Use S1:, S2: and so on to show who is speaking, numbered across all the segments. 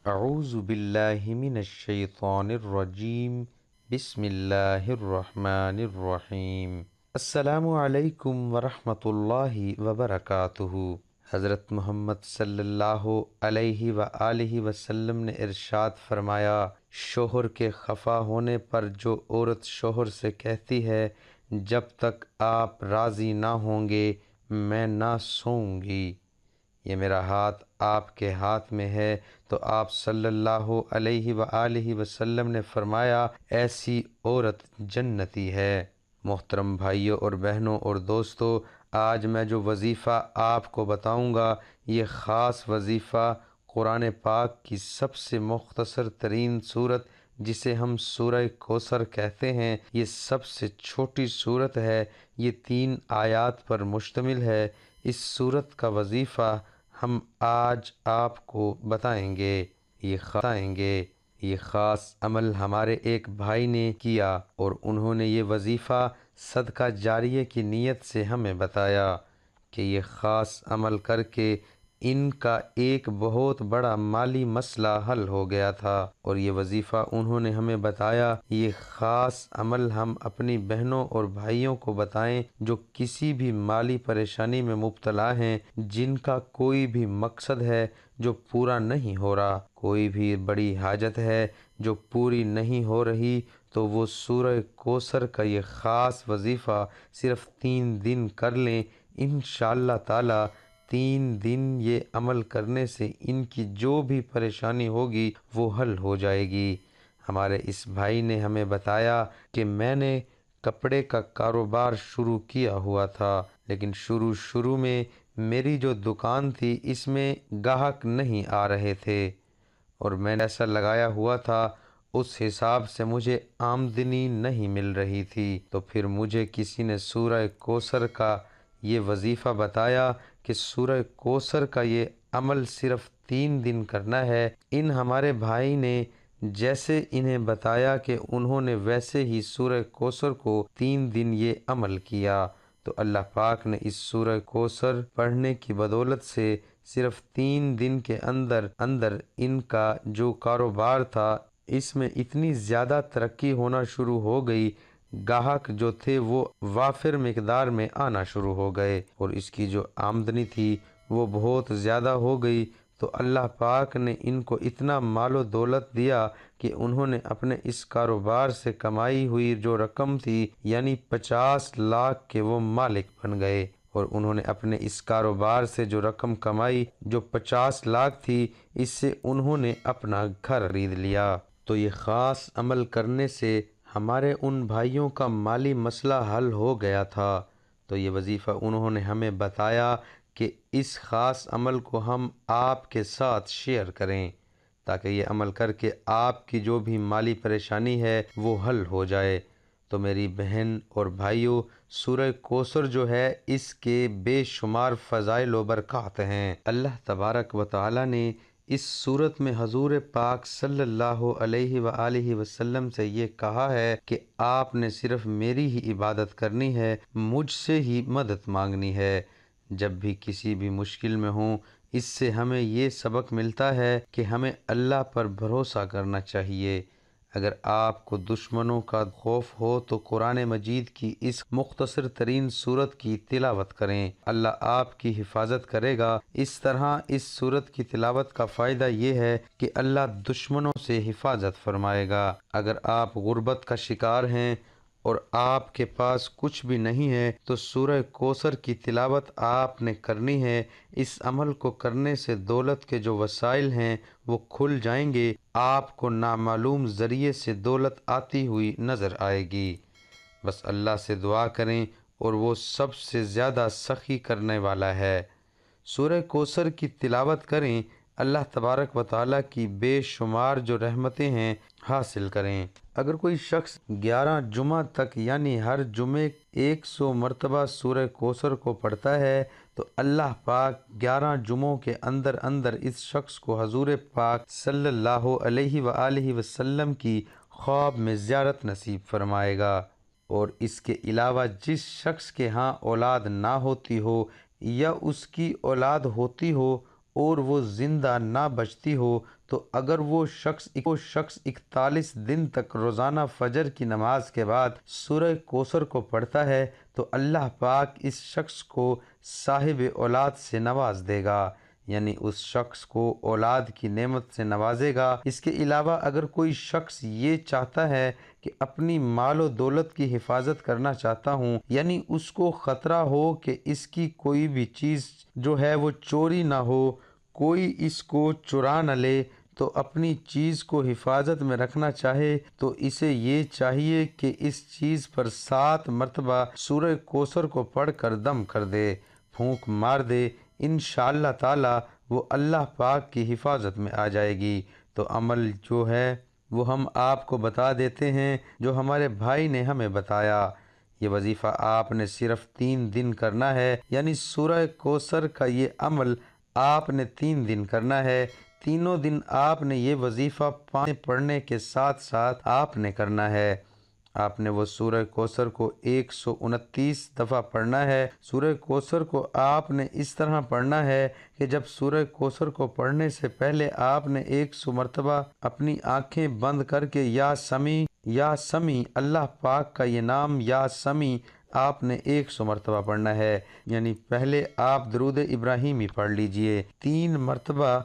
S1: اعوذ باللہ من الشیطان الرجیم بسم اللہ الرحمن الرحیم۔ السلام علیکم ورحمۃ اللہ وبرکاتہ۔ حضرت محمد صلی اللہ علیہ وآلہ وسلم نے ارشاد فرمایا، شوہر کے خفا ہونے پر جو عورت شوہر سے کہتی ہے جب تک آپ راضی نہ ہوں گے میں نہ سوؤں گی، یہ میرا ہاتھ آپ کے ہاتھ میں ہے، تو آپ صلی اللہ علیہ وآلہ وسلم نے فرمایا ایسی عورت جنتی ہے۔ محترم بھائیوں اور بہنوں اور دوستو، آج میں جو وظیفہ آپ کو بتاؤں گا یہ خاص وظیفہ قرآن پاک کی سب سے مختصر ترین صورت جسے ہم سورہ کوثر کہتے ہیں، یہ سب سے چھوٹی صورت ہے، یہ 3 آیات پر مشتمل ہے۔ اس صورت کا وظیفہ ہم آج آپ کو بتائیں گے۔ یہ خاص عمل ہمارے ایک بھائی نے کیا اور انہوں نے یہ وظیفہ صدقہ جاریہ کی نیت سے ہمیں بتایا کہ یہ خاص عمل کر کے ان کا ایک بہت بڑا مالی مسئلہ حل ہو گیا تھا، اور یہ وظیفہ انہوں نے ہمیں بتایا۔ یہ خاص عمل ہم اپنی بہنوں اور بھائیوں کو بتائیں جو کسی بھی مالی پریشانی میں مبتلا ہیں، جن کا کوئی بھی مقصد ہے جو پورا نہیں ہو رہا، کوئی بھی بڑی حاجت ہے جو پوری نہیں ہو رہی، تو وہ سورہ کوثر کا یہ خاص وظیفہ صرف 3 دن کر لیں۔ انشاءاللہ تعالی 3 دن یہ عمل کرنے سے ان کی جو بھی پریشانی ہوگی وہ حل ہو جائے گی۔ ہمارے اس بھائی نے ہمیں بتایا کہ میں نے کپڑے کا کاروبار شروع کیا ہوا تھا، لیکن شروع میں میری جو دکان تھی اس میں گاہک نہیں آ رہے تھے، اور میں نے ایسا لگایا ہوا تھا اس حساب سے مجھے آمدنی نہیں مل رہی تھی، تو پھر مجھے کسی نے سورہ کوثر کا یہ وظیفہ بتایا کہ سورہ کوثر کا یہ عمل صرف 3 دن کرنا ہے۔ ان ہمارے بھائی نے جیسے انہیں بتایا کہ انہوں نے ویسے ہی سورہ کوثر کو 3 دن یہ عمل کیا، تو اللہ پاک نے اس سورہ کوثر پڑھنے کی بدولت سے صرف 3 دن کے اندر ان کا جو کاروبار تھا اس میں اتنی زیادہ ترقی ہونا شروع ہو گئی، گاہک جو تھے وہ وافر مقدار میں آنا شروع ہو گئے، اور اس کی جو آمدنی تھی وہ بہت زیادہ ہو گئی۔ تو اللہ پاک نے ان کو اتنا مال و دولت دیا کہ انہوں نے اپنے اس کاروبار سے کمائی ہوئی جو رقم تھی یعنی 50 لاکھ کے وہ مالک بن گئے، اور انہوں نے اپنے اس کاروبار سے جو رقم کمائی جو 50 لاکھ تھی اس سے انہوں نے اپنا گھر خرید لیا۔ تو یہ خاص عمل کرنے سے ہمارے ان بھائیوں کا مالی مسئلہ حل ہو گیا تھا، تو یہ وظیفہ انہوں نے ہمیں بتایا کہ اس خاص عمل کو ہم آپ کے ساتھ شیئر کریں تاکہ یہ عمل کر کے آپ کی جو بھی مالی پریشانی ہے وہ حل ہو جائے۔ تو میری بہن اور بھائیوں، سورہ کوثر جو ہے اس کے بے شمار فضائل و برکات ہیں۔ اللہ تبارک و تعالی نے اس صورت میں حضور پاک صلی اللہ علیہ وآلہ وسلم سے یہ کہا ہے کہ آپ نے صرف میری ہی عبادت کرنی ہے، مجھ سے ہی مدد مانگنی ہے جب بھی کسی بھی مشکل میں ہوں۔ اس سے ہمیں یہ سبق ملتا ہے کہ ہمیں اللہ پر بھروسہ کرنا چاہیے۔ اگر آپ کو دشمنوں کا خوف ہو تو قرآن مجید کی اس مختصر ترین صورت کی تلاوت کریں، اللہ آپ کی حفاظت کرے گا۔ اس طرح اس صورت کی تلاوت کا فائدہ یہ ہے کہ اللہ دشمنوں سے حفاظت فرمائے گا۔ اگر آپ غربت کا شکار ہیں اور آپ کے پاس کچھ بھی نہیں ہے تو سورہ کوثر کی تلاوت آپ نے کرنی ہے۔ اس عمل کو کرنے سے دولت کے جو وسائل ہیں وہ کھل جائیں گے، آپ کو نامعلوم ذریعے سے دولت آتی ہوئی نظر آئے گی۔ بس اللہ سے دعا کریں اور وہ سب سے زیادہ سخی کرنے والا ہے۔ سورہ کوثر کی تلاوت کریں، اللہ تبارک و تعالیٰ کی بے شمار جو رحمتیں ہیں حاصل کریں۔ اگر کوئی شخص 11 جمعہ تک یعنی ہر جمعے 100 مرتبہ سورہ کوثر کو پڑھتا ہے تو اللہ پاک 11 جمعوں کے اندر اس شخص کو حضور پاک صلی اللہ علیہ وآلہ وسلم کی خواب میں زیارت نصیب فرمائے گا۔ اور اس کے علاوہ جس شخص کے ہاں اولاد نہ ہوتی ہو یا اس کی اولاد ہوتی ہو اور وہ زندہ نہ بچتی ہو تو اگر وہ شخص 41 دن تک روزانہ فجر کی نماز کے بعد سورہ کوثر کو پڑھتا ہے تو اللہ پاک اس شخص کو صاحب اولاد سے نواز دے گا، یعنی اس شخص کو اولاد کی نعمت سے نوازے گا۔ اس کے علاوہ اگر کوئی شخص یہ چاہتا ہے کہ اپنی مال و دولت کی حفاظت کرنا چاہتا ہوں، یعنی اس کو خطرہ ہو کہ اس کی کوئی بھی چیز جو ہے وہ چوری نہ ہو، کوئی اس کو چرا نہ لے، تو اپنی چیز کو حفاظت میں رکھنا چاہے تو اسے یہ چاہیے کہ اس چیز پر 7 مرتبہ سورہ کوثر کو پڑھ کر دم کر دے، پھونک مار دے، انشاءاللہ تعالی وہ اللہ پاک کی حفاظت میں آ جائے گی۔ تو عمل جو ہے وہ ہم آپ کو بتا دیتے ہیں جو ہمارے بھائی نے ہمیں بتایا۔ یہ وظیفہ آپ نے صرف 3 دن کرنا ہے، یعنی سورہ کوثر کا یہ عمل آپ نے 3 دن کرنا ہے۔ تینوں دن آپ نے یہ وظیفہ پڑھنے کے ساتھ ساتھ آپ نے کرنا ہے۔ آپ نے وہ سورہ کوثر کو 129 دفعہ پڑھنا ہے۔ سورہ کوثر کو آپ نے اس طرح پڑھنا ہے کہ جب سورہ کوثر کو پڑھنے سے پہلے آپ نے 100 مرتبہ اپنی آنکھیں بند کر کے یا سمیع اللہ پاک کا یہ نام یا سمیع آپ نے 100 مرتبہ پڑھنا ہے، یعنی پہلے آپ درود ابراہیمی پڑھ لیجئے 3 مرتبہ،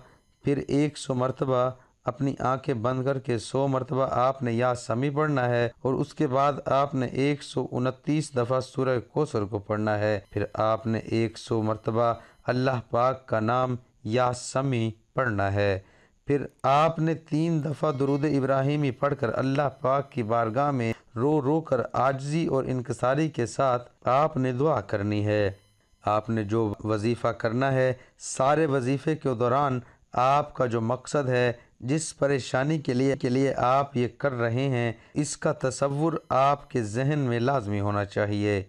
S1: پھر 100 مرتبہ اپنی آنکھیں بند کر کے 100 مرتبہ آپ نے یا سمیع پڑھنا ہے، اور اس کے بعد آپ نے 129 دفعہ سورہ کوثر کو پڑھنا ہے، پھر آپ نے 100 مرتبہ اللہ پاک کا نام یا سمیع پڑھنا ہے، پھر آپ نے 3 دفعہ درود ابراہیمی پڑھ کر اللہ پاک کی بارگاہ میں رو رو کر عاجزی اور انکساری کے ساتھ آپ نے دعا کرنی ہے۔ آپ نے جو وظیفہ کرنا ہے، سارے وظیفے کے دوران آپ کا جو مقصد ہے، جس پریشانی کے لیے آپ یہ کر رہے ہیں، اس کا تصور آپ کے ذہن میں لازمی ہونا چاہیے،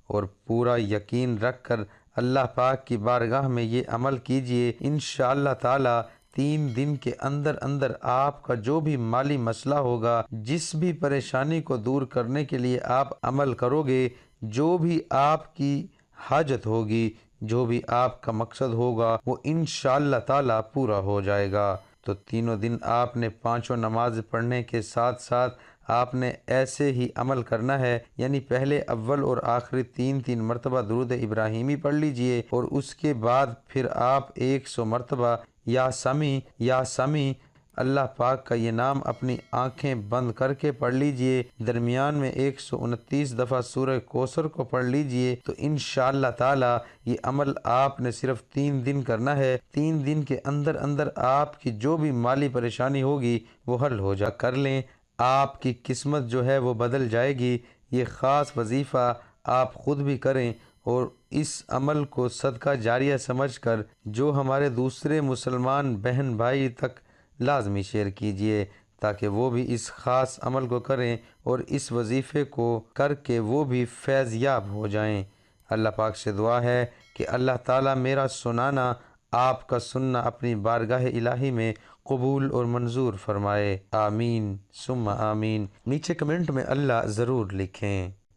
S1: اور پورا یقین رکھ کر اللہ پاک کی بارگاہ میں یہ عمل کیجئے۔ انشاءاللہ تعالی 3 دن کے اندر اندر آپ کا جو بھی مالی مسئلہ ہوگا، جس بھی پریشانی کو دور کرنے کے لیے آپ عمل کرو گے، جو بھی آپ کی حاجت ہوگی، جو بھی آپ کا مقصد ہوگا، وہ انشاءاللہ تعالی پورا ہو جائے گا۔ تو تینوں دن آپ نے 5 نماز پڑھنے کے ساتھ ساتھ آپ نے ایسے ہی عمل کرنا ہے، یعنی پہلے اول اور آخری 3 مرتبہ درود ابراہیمی پڑھ لیجئے، اور اس کے بعد پھر آپ 100 مرتبہ یا سمیع اللہ پاک کا یہ نام اپنی آنکھیں بند کر کے پڑھ لیجئے، درمیان میں 129 دفعہ سورہ کوثر کو پڑھ لیجئے۔ تو انشاءاللہ تعالی یہ عمل آپ نے صرف 3 دن کرنا ہے۔ 3 دن کے اندر اندر آپ کی جو بھی مالی پریشانی ہوگی وہ حل ہو جا کر لیں، آپ کی قسمت جو ہے وہ بدل جائے گی۔ یہ خاص وظیفہ آپ خود بھی کریں، اور اس عمل کو صدقہ جاریہ سمجھ کر جو ہمارے دوسرے مسلمان بہن بھائی تک لازمی شیئر کیجئے، تاکہ وہ بھی اس خاص عمل کو کریں اور اس وظیفے کو کر کے وہ بھی فیض یاب ہو جائیں۔ اللہ پاک سے دعا ہے کہ اللہ تعالیٰ میرا سنانا، آپ کا سننا اپنی بارگاہ الہی میں قبول اور منظور فرمائے، آمین ثم آمین۔ نیچے کمنٹ میں اللہ ضرور لکھیں۔